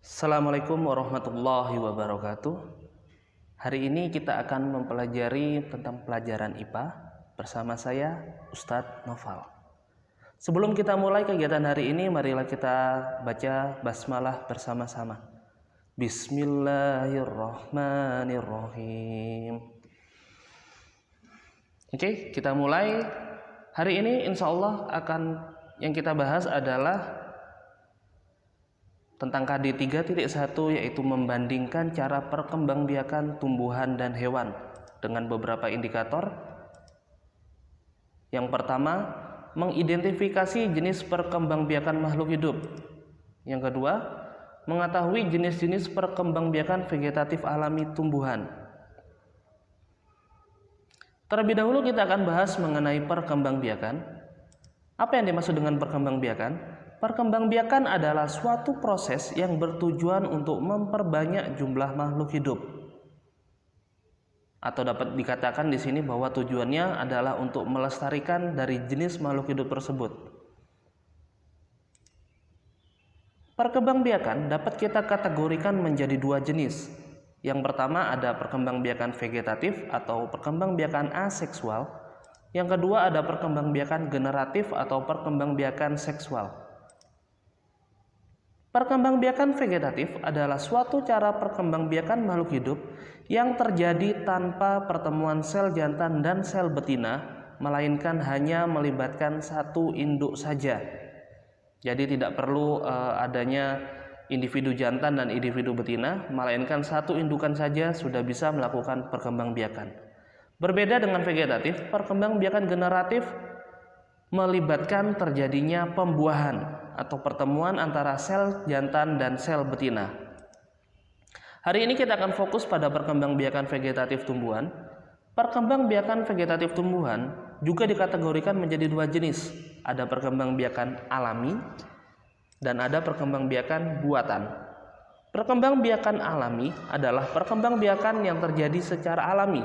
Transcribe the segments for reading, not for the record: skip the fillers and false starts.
Assalamualaikum warahmatullahi wabarakatuh. Hari ini kita akan mempelajari tentang pelajaran IPA bersama saya Ustadz Noval. Sebelum kita mulai kegiatan hari ini, marilah kita baca basmalah bersama-sama. Bismillahirrahmanirrahim. Oke, kita mulai. Hari ini insya Allah yang kita bahas adalah tentang KD 3.1, yaitu membandingkan cara perkembangbiakan tumbuhan dan hewan dengan beberapa indikator. Yang pertama, mengidentifikasi jenis perkembangbiakan makhluk hidup. Yang kedua, mengetahui jenis-jenis perkembangbiakan vegetatif alami tumbuhan. Terlebih dahulu kita akan bahas mengenai perkembangbiakan. Apa yang dimaksud dengan perkembangbiakan? Perkembangbiakan adalah suatu proses yang bertujuan untuk memperbanyak jumlah makhluk hidup. Atau dapat dikatakan di sini bahwa tujuannya adalah untuk melestarikan dari jenis makhluk hidup tersebut. Perkembangbiakan dapat kita kategorikan menjadi dua jenis. Yang pertama ada perkembangbiakan vegetatif atau perkembangbiakan aseksual. Yang kedua ada perkembangbiakan generatif atau perkembangbiakan seksual. Perkembangbiakan vegetatif adalah suatu cara perkembangbiakan makhluk hidup yang terjadi tanpa pertemuan sel jantan dan sel betina, melainkan hanya melibatkan satu induk saja. Jadi tidak perlu adanya individu jantan dan individu betina, melainkan satu indukan saja sudah bisa melakukan perkembangbiakan. Berbeda dengan vegetatif, perkembangbiakan generatif melibatkan terjadinya pembuahan atau pertemuan antara sel jantan dan sel betina. Hari ini kita akan fokus pada perkembangbiakan vegetatif tumbuhan. Perkembangbiakan vegetatif tumbuhan juga dikategorikan menjadi dua jenis. Ada perkembangbiakan alami dan ada perkembangbiakan buatan. Perkembangbiakan alami adalah perkembangbiakan yang terjadi secara alami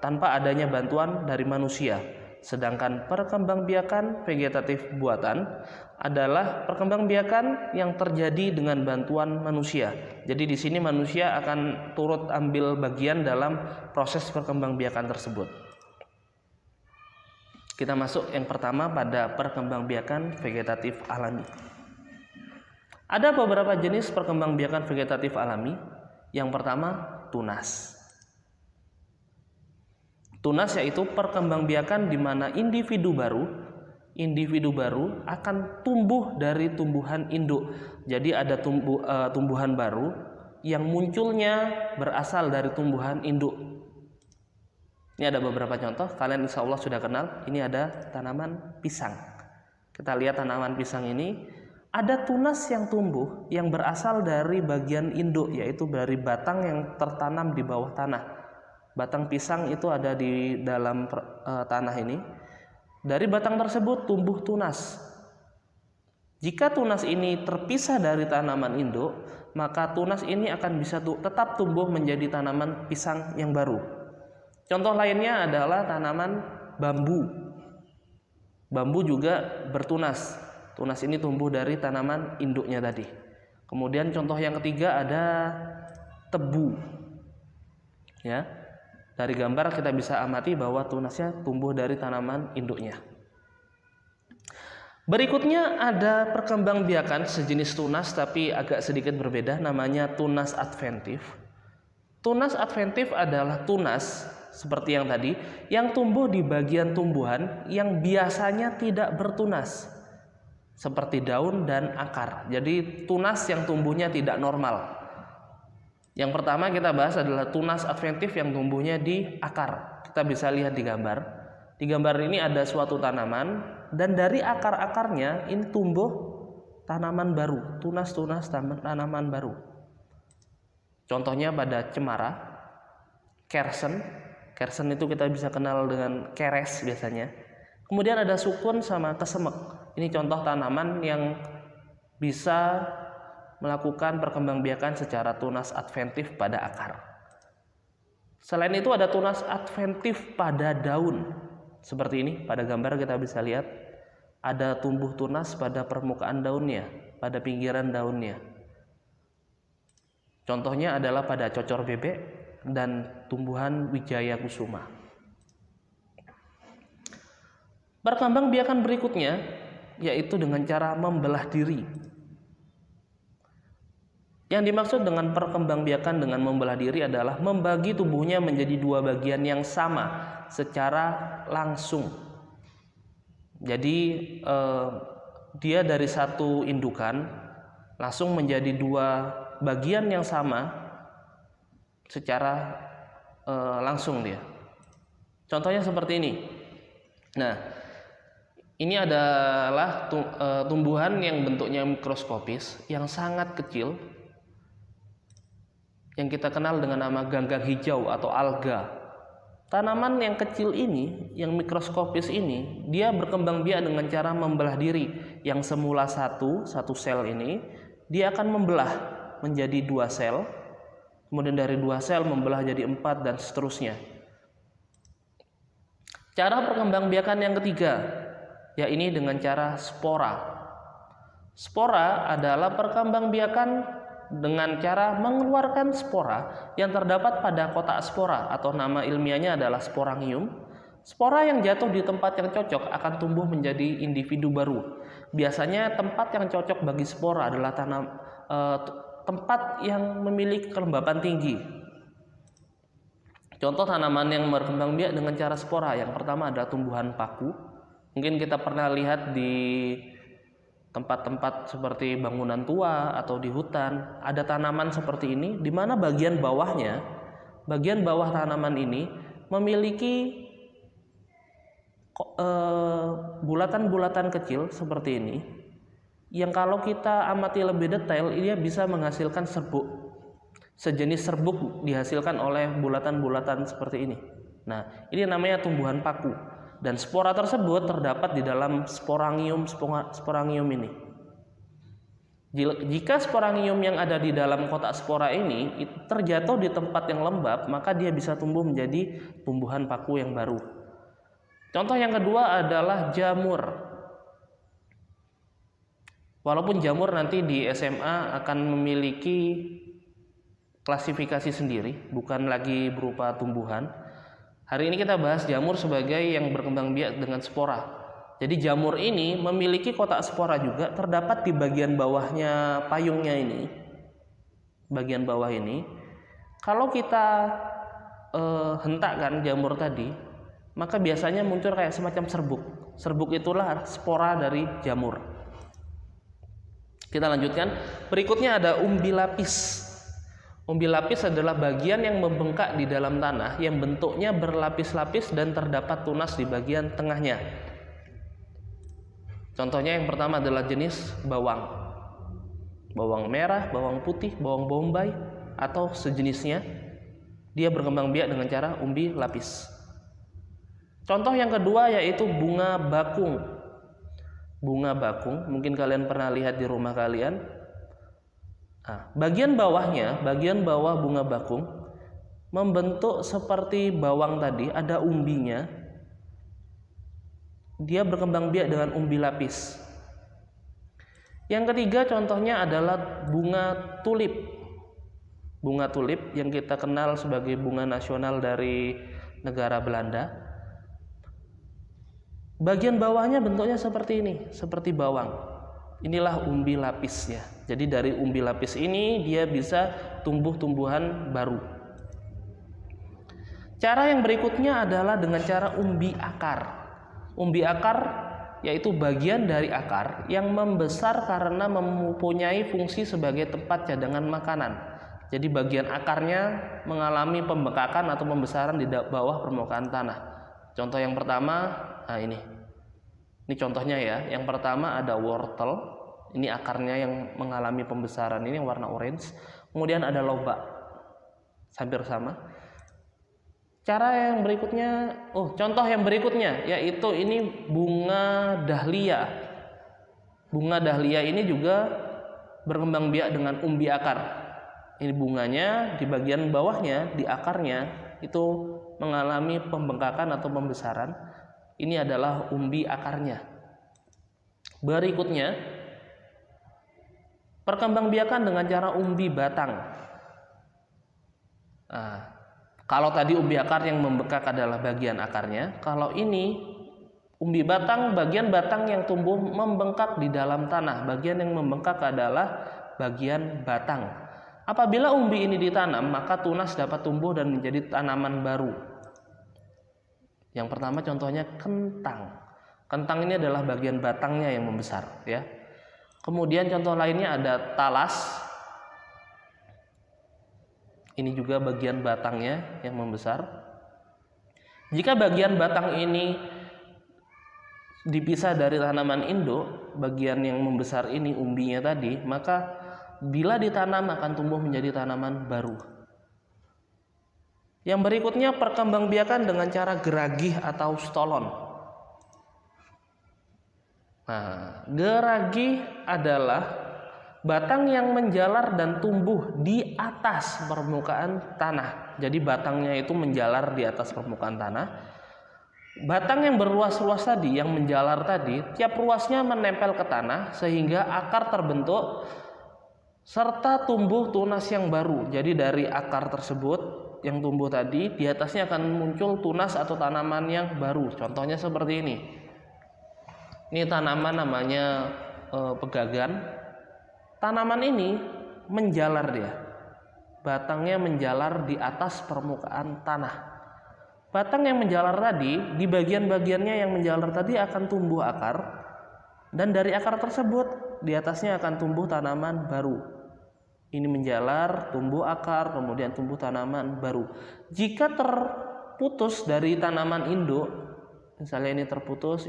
tanpa adanya bantuan dari manusia. Sedangkan perkembangbiakan vegetatif buatan adalah perkembangbiakan yang terjadi dengan bantuan manusia. Jadi di sini manusia akan turut ambil bagian dalam proses perkembangbiakan tersebut. Kita masuk yang pertama pada perkembangbiakan vegetatif alami. Ada beberapa jenis perkembangbiakan vegetatif alami. Yang pertama, tunas. Tunas yaitu perkembangbiakan di mana individu baru akan tumbuh dari tumbuhan induk. Jadi ada tumbuhan baru yang munculnya berasal dari tumbuhan induk. Ini ada beberapa contoh, kalian insya Allah sudah kenal. Ini ada tanaman pisang. Kita lihat tanaman pisang ini, ada tunas yang tumbuh yang berasal dari bagian induk, yaitu dari batang yang tertanam di bawah tanah. Batang pisang itu ada di dalam tanah ini. Dari batang tersebut tumbuh tunas. Jika tunas ini terpisah dari tanaman induk, maka tunas ini akan bisa tetap tumbuh menjadi tanaman pisang yang baru. Contoh lainnya adalah tanaman bambu. Bambu juga bertunas. Tunas ini tumbuh dari tanaman induknya tadi. Kemudian contoh yang ketiga ada tebu. Ya. Dari gambar kita bisa amati bahwa tunasnya tumbuh dari tanaman induknya. Berikutnya ada perkembangbiakan sejenis tunas tapi agak sedikit berbeda, namanya tunas adventif. Tunas adventif adalah tunas seperti yang tadi yang tumbuh di bagian tumbuhan yang biasanya tidak bertunas, seperti daun dan akar. Jadi tunas yang tumbuhnya tidak normal. Yang pertama kita bahas adalah tunas adventif yang tumbuhnya di akar. Kita bisa lihat di gambar. Di gambar ini ada suatu tanaman dan dari akar-akarnya ini tumbuh tanaman baru, tunas-tunas tanaman baru. Contohnya pada cemara, kersen. Kersen itu kita bisa kenal dengan keres biasanya. Kemudian ada sukun sama kesemek. Ini contoh tanaman yang bisa melakukan perkembangbiakan secara tunas adventif pada akar. Selain itu ada tunas adventif pada daun. Seperti ini, pada gambar kita bisa lihat ada tumbuh tunas pada permukaan daunnya, pada pinggiran daunnya. Contohnya adalah pada cocor bebek dan tumbuhan wijaya kusuma. Perkembangbiakan berikutnya yaitu dengan cara membelah diri. Yang dimaksud dengan perkembangbiakan dengan membelah diri adalah membagi tubuhnya menjadi dua bagian yang sama secara langsung. Jadi dia dari satu indukan langsung menjadi dua bagian yang sama secara langsung dia. Contohnya seperti ini. Nah, ini adalah tumbuhan yang bentuknya mikroskopis yang sangat kecil, yang kita kenal dengan nama ganggang hijau atau alga. Tanaman yang kecil ini, yang mikroskopis ini, dia berkembang biak dengan cara membelah diri. Yang semula satu sel ini, dia akan membelah menjadi dua sel, kemudian dari dua sel membelah jadi 4 dan seterusnya. Cara perkembangbiakan yang ketiga, yaitu dengan cara spora. Spora adalah perkembangbiakan dengan cara mengeluarkan spora yang terdapat pada kotak spora atau nama ilmiahnya adalah sporangium. Spora yang jatuh di tempat yang cocok akan tumbuh menjadi individu baru. Biasanya tempat yang cocok bagi spora adalah tempat yang memiliki kelembapan tinggi. Contoh tanaman yang berkembang biak dengan cara spora, yang pertama adalah tumbuhan paku. Mungkin kita pernah lihat di tempat-tempat seperti bangunan tua atau di hutan, ada tanaman seperti ini di mana bagian bawah tanaman ini memiliki bulatan-bulatan kecil seperti ini, yang kalau kita amati lebih detail dia bisa menghasilkan serbuk. Sejenis serbuk dihasilkan oleh bulatan-bulatan seperti ini. Nah, ini namanya tumbuhan paku. Dan spora tersebut terdapat di dalam sporangium ini. Jika sporangium yang ada di dalam kotak spora ini terjatuh di tempat yang lembab, maka dia bisa tumbuh menjadi tumbuhan paku yang baru. Contoh yang kedua adalah jamur. Walaupun jamur nanti di SMA akan memiliki klasifikasi sendiri, bukan lagi berupa tumbuhan. Hari ini kita bahas jamur sebagai yang berkembang biak dengan spora. Jadi jamur ini memiliki kotak spora juga, terdapat di bagian bawahnya payungnya ini. Bagian bawah ini. Kalau kita hentakkan jamur tadi, maka biasanya muncul kayak semacam serbuk. Serbuk itulah spora dari jamur. Kita lanjutkan. Berikutnya ada umbi lapis. Umbi lapis adalah bagian yang membengkak di dalam tanah yang bentuknya berlapis-lapis dan terdapat tunas di bagian tengahnya. Contohnya yang pertama adalah jenis bawang. Bawang merah, bawang putih, bawang bombay atau sejenisnya. Dia berkembang biak dengan cara umbi lapis. Contoh yang kedua yaitu bunga bakung. Bunga bakung, mungkin kalian pernah lihat di rumah kalian. Nah, bagian bawah bunga bakung membentuk seperti bawang tadi, ada umbinya. Dia berkembang biak dengan umbi lapis. Yang ketiga contohnya adalah bunga tulip. Bunga tulip yang kita kenal sebagai bunga nasional dari negara Belanda. Bagian bawahnya bentuknya seperti ini, seperti bawang. Inilah umbi lapisnya. Jadi dari umbi lapis ini dia bisa tumbuh tumbuhan baru. Cara yang berikutnya adalah dengan cara umbi akar. Umbi akar yaitu bagian dari akar yang membesar karena mempunyai fungsi sebagai tempat cadangan makanan. Jadi bagian akarnya mengalami pembekakan atau pembesaran di bawah permukaan tanah. Contoh yang pertama, nah ini contohnya ya. Yang pertama ada wortel. Ini akarnya yang mengalami pembesaran, ini yang warna orange. Kemudian ada lobak, hampir sama. Contoh yang berikutnya yaitu ini bunga dahlia. Bunga dahlia ini juga berkembang biak dengan umbi akar. Ini bunganya di bagian bawahnya, di akarnya itu mengalami pembengkakan atau pembesaran. Ini adalah umbi akarnya. Berikutnya perkembangbiakan dengan cara umbi batang. Nah, kalau tadi umbi akar yang membengkak adalah bagian akarnya, kalau ini umbi batang, bagian batang yang tumbuh membengkak di dalam tanah. Bagian yang membengkak adalah bagian batang. Apabila umbi ini ditanam, maka tunas dapat tumbuh dan menjadi tanaman baru. Yang pertama contohnya kentang. Kentang ini adalah bagian batangnya yang membesar, ya. Kemudian contoh lainnya ada talas. Ini juga bagian batangnya yang membesar. Jika bagian batang ini dipisah dari tanaman induk, bagian yang membesar ini umbinya tadi, maka bila ditanam akan tumbuh menjadi tanaman baru. Yang berikutnya perkembangbiakan dengan cara geragih atau stolon. Nah, geragih adalah batang yang menjalar dan tumbuh di atas permukaan tanah. Jadi batangnya itu menjalar di atas permukaan tanah. Batang yang berruas-ruas tadi, yang menjalar tadi, tiap ruasnya menempel ke tanah sehingga akar terbentuk serta tumbuh tunas yang baru. Jadi dari akar tersebut yang tumbuh tadi, di atasnya akan muncul tunas atau tanaman yang baru. Contohnya seperti ini. Ini tanaman namanya pegagan. Tanaman ini menjalar dia. Batangnya menjalar di atas permukaan tanah. Batang yang menjalar tadi, di bagian-bagiannya yang menjalar tadi akan tumbuh akar. Dan dari akar tersebut, di atasnya akan tumbuh tanaman baru. Ini menjalar, tumbuh akar, kemudian tumbuh tanaman baru. Jika terputus dari tanaman induk, misalnya ini terputus,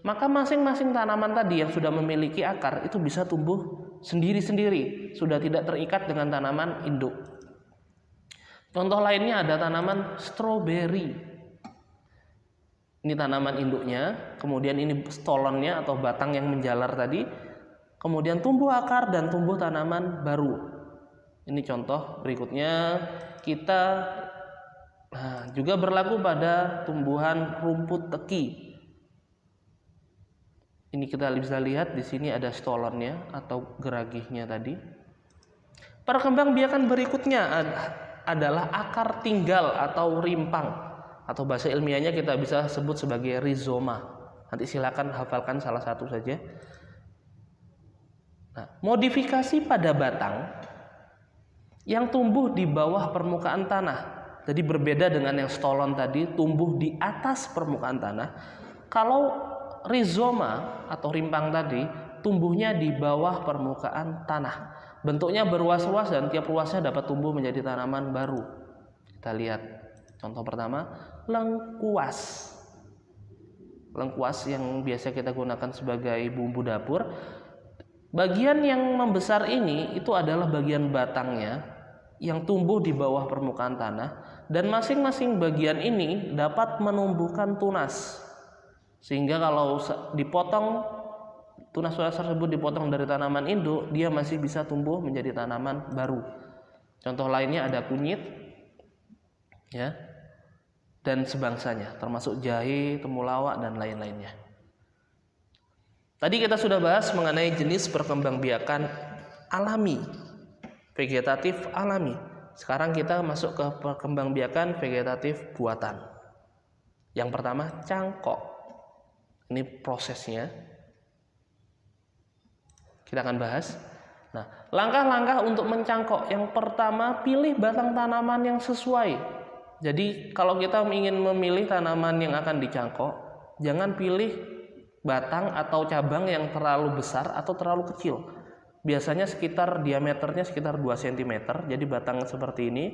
maka masing-masing tanaman tadi yang sudah memiliki akar itu bisa tumbuh sendiri-sendiri, sudah tidak terikat dengan tanaman induk. Contoh lainnya ada tanaman stroberi. Ini tanaman induknya, kemudian ini stolonnya atau batang yang menjalar tadi, kemudian tumbuh akar dan tumbuh tanaman baru. Ini contoh berikutnya kita. Nah, juga berlaku pada tumbuhan rumput teki. Ini kita bisa lihat di sini ada stolonnya atau geragihnya tadi. Perkembangbiakan berikutnya adalah akar tinggal atau rimpang, atau bahasa ilmiahnya kita bisa sebut sebagai rizoma. Nanti silakan hafalkan salah satu saja. Nah, modifikasi pada batang yang tumbuh di bawah permukaan tanah. Jadi berbeda dengan yang stolon tadi, tumbuh di atas permukaan tanah. Kalau rizoma atau rimpang tadi, tumbuhnya di bawah permukaan tanah. Bentuknya berruas-ruas dan tiap ruasnya dapat tumbuh menjadi tanaman baru. Kita lihat contoh pertama, lengkuas. Lengkuas yang biasa kita gunakan sebagai bumbu dapur. Bagian yang membesar ini itu adalah bagian batangnya yang tumbuh di bawah permukaan tanah, dan masing-masing bagian ini dapat menumbuhkan tunas. Sehingga kalau dipotong, tunas-tunas tersebut dipotong dari tanaman induk, dia masih bisa tumbuh menjadi tanaman baru. Contoh lainnya ada kunyit, ya, dan sebangsanya, termasuk jahe, temulawak dan lain-lainnya. Tadi kita sudah bahas mengenai jenis perkembangbiakan alami, vegetatif alami. Sekarang kita masuk ke perkembangbiakan vegetatif buatan. Yang pertama, cangkok. Ini prosesnya. Kita akan bahas. Nah, langkah-langkah untuk mencangkok. Yang pertama, pilih batang tanaman yang sesuai. Jadi, kalau kita ingin memilih tanaman yang akan dicangkok, jangan pilih batang atau cabang yang terlalu besar atau terlalu kecil. Biasanya sekitar diameternya sekitar 2 cm. Jadi batang seperti ini.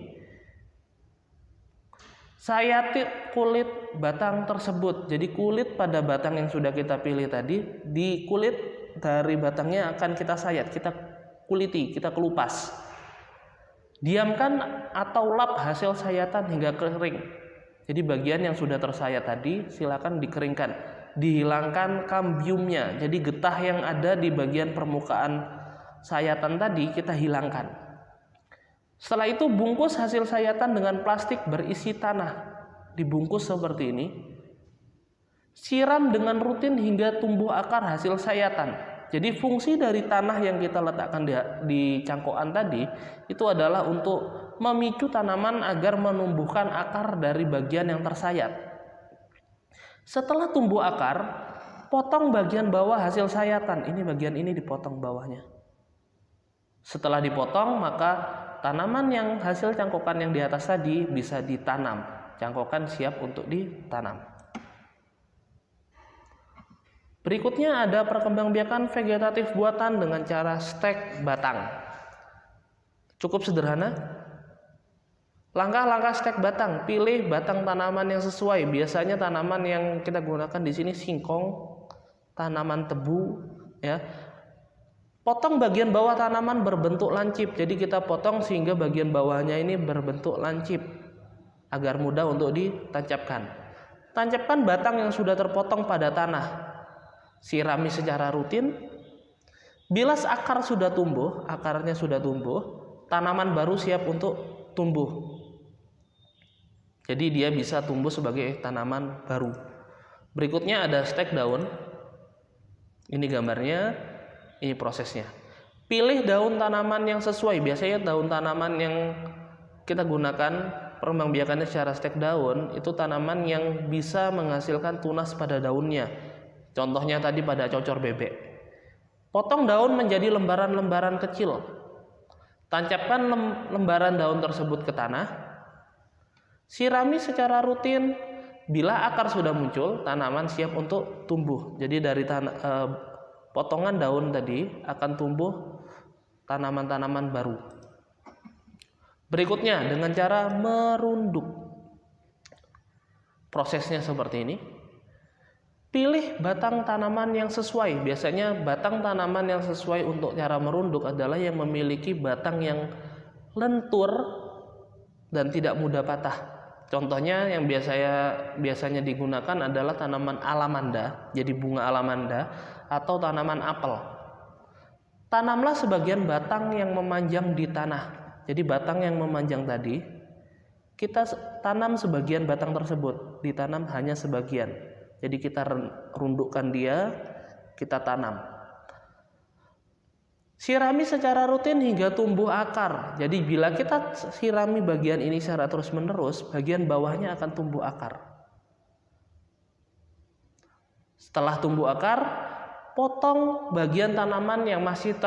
Sayati kulit batang tersebut. Jadi kulit pada batang yang sudah kita pilih tadi, di kulit dari batangnya akan kita sayat, kita kuliti, kita kelupas. Diamkan atau lap hasil sayatan hingga kering. Jadi bagian yang sudah tersayat tadi silakan dikeringkan. Dihilangkan kambiumnya. Jadi getah yang ada di bagian permukaan sayatan tadi kita hilangkan. Setelah itu bungkus hasil sayatan dengan plastik berisi tanah. Dibungkus seperti ini. Siram dengan rutin hingga tumbuh akar hasil sayatan. Jadi fungsi dari tanah yang kita letakkan di cangkokan tadi itu adalah untuk memicu tanaman agar menumbuhkan akar dari bagian yang tersayat. Setelah tumbuh akar, potong bagian bawah hasil sayatan. Ini bagian ini dipotong bawahnya. Setelah dipotong, maka tanaman yang hasil cangkokan yang di atas tadi bisa ditanam. Cangkokan siap untuk ditanam. Berikutnya ada perkembangbiakan vegetatif buatan dengan cara stek batang. Cukup sederhana. Langkah-langkah stek batang, pilih batang tanaman yang sesuai. Biasanya tanaman yang kita gunakan di sini singkong, tanaman tebu, ya. Potong bagian bawah tanaman berbentuk lancip. Jadi kita potong sehingga bagian bawahnya ini berbentuk lancip agar mudah untuk ditancapkan. Tancapkan batang yang sudah terpotong pada tanah. Sirami secara rutin. Bila akar sudah tumbuh, akarnya sudah tumbuh, tanaman baru siap untuk tumbuh. Jadi dia bisa tumbuh sebagai tanaman baru. Berikutnya ada stek daun. Ini gambarnya, ini prosesnya. Pilih daun tanaman yang sesuai. Biasanya daun tanaman yang kita gunakan perkembangbiakannya secara stek daun itu tanaman yang bisa menghasilkan tunas pada daunnya. Contohnya tadi pada cocor bebek. Potong daun menjadi lembaran-lembaran kecil. Tancapkan lembaran daun tersebut ke tanah. Sirami secara rutin. Bila akar sudah muncul, tanaman siap untuk tumbuh. Jadi dari potongan daun tadi akan tumbuh tanaman-tanaman baru. Berikutnya dengan cara merunduk. Prosesnya seperti ini. Pilih batang tanaman yang sesuai. Biasanya batang tanaman yang sesuai untuk cara merunduk adalah yang memiliki batang yang lentur dan tidak mudah patah. Contohnya yang biasanya digunakan adalah tanaman alamanda, jadi bunga alamanda, atau tanaman apel. Tanamlah sebagian batang yang memanjang di tanah. Jadi batang yang memanjang tadi, kita tanam sebagian batang tersebut, ditanam hanya sebagian. Jadi kita rundukkan dia, kita tanam. Sirami secara rutin hingga tumbuh akar. Jadi bila kita sirami bagian ini secara terus-menerus, bagian bawahnya akan tumbuh akar. Setelah tumbuh akar, potong bagian tanaman yang masih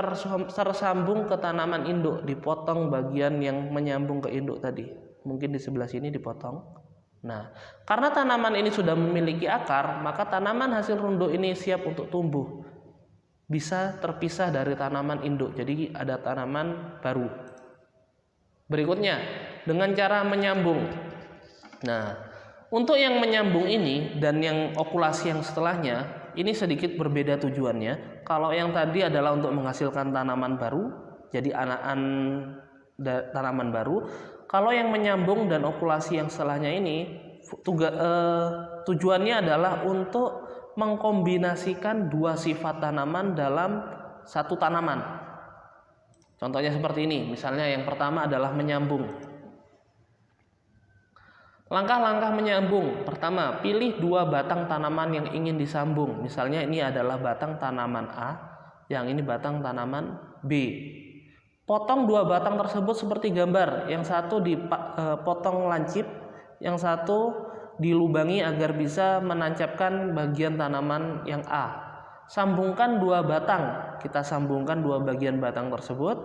tersambung ke tanaman induk. Dipotong bagian yang menyambung ke induk tadi. Mungkin di sebelah sini dipotong. Nah, karena tanaman ini sudah memiliki akar, maka tanaman hasil runduk ini siap untuk tumbuh. Bisa terpisah dari tanaman induk, jadi ada tanaman baru. Berikutnya, dengan cara menyambung. Nah, untuk yang menyambung ini dan yang okulasi yang setelahnya, ini sedikit berbeda tujuannya. Kalau yang tadi adalah untuk menghasilkan tanaman baru, jadi anakan tanaman baru. Kalau yang menyambung dan okulasi yang setelahnya ini tujuannya adalah untuk mengkombinasikan dua sifat tanaman dalam satu tanaman. Contohnya seperti ini. Misalnya yang pertama adalah menyambung. Langkah-langkah menyambung. Pertama, pilih dua batang tanaman yang ingin disambung. Misalnya ini adalah batang tanaman A, yang ini batang tanaman B. Potong dua batang tersebut seperti gambar. Yang satu dipotong lancip, yang satu dilubangi agar bisa menancapkan bagian tanaman yang A. Sambungkan dua batang. Kita sambungkan dua bagian batang tersebut.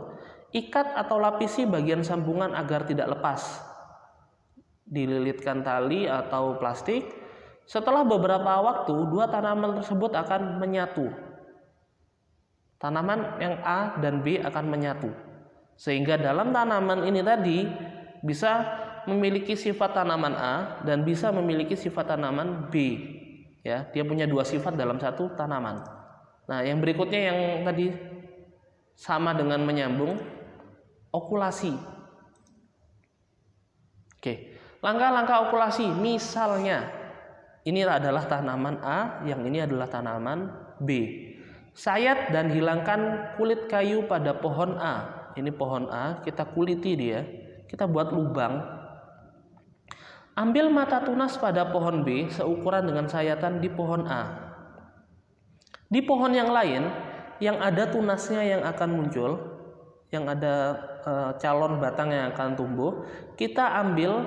Ikat atau lapisi bagian sambungan agar tidak lepas. Dililitkan tali atau plastik. Setelah beberapa waktu, dua tanaman tersebut akan menyatu. Tanaman yang A dan B akan menyatu. Sehingga dalam tanaman ini tadi bisa memiliki sifat tanaman A dan bisa memiliki sifat tanaman B. Ya, dia punya dua sifat dalam satu tanaman. Nah, yang berikutnya yang tadi sama dengan menyambung, okulasi. Oke, langkah-langkah okulasi. Misalnya, ini adalah tanaman A, yang ini adalah tanaman B. Sayat dan hilangkan kulit kayu pada pohon A. Ini pohon A, kita kuliti dia, kita buat lubang. Ambil mata tunas pada pohon B seukuran dengan sayatan di pohon A. Di pohon yang lain yang ada tunasnya yang akan muncul, yang ada calon batang yang akan tumbuh, kita ambil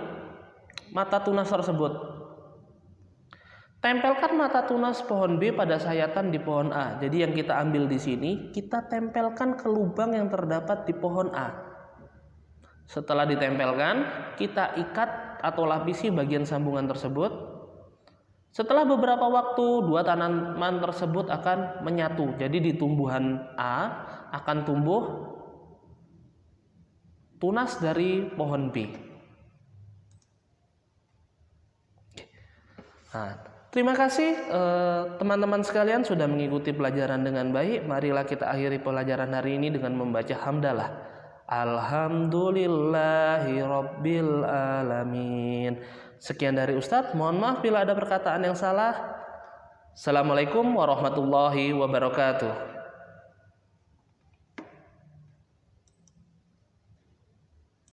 mata tunas tersebut. Tempelkan mata tunas pohon B pada sayatan di pohon A. Jadi yang kita ambil di sini, kita tempelkan ke lubang yang terdapat di pohon A. Setelah ditempelkan, kita ikat atau lapisi bagian sambungan tersebut. Setelah beberapa waktu, dua tanaman tersebut akan menyatu. Jadi di tumbuhan A akan tumbuh tunas dari pohon B. Nah, terima kasih teman-teman sekalian sudah mengikuti pelajaran dengan baik. Marilah kita akhiri pelajaran hari ini dengan membaca hamdalah. Alhamdulillahirabbil alamin. Sekian dari Ustadz. Mohon maaf bila ada perkataan yang salah. Assalamualaikum warahmatullahi wabarakatuh.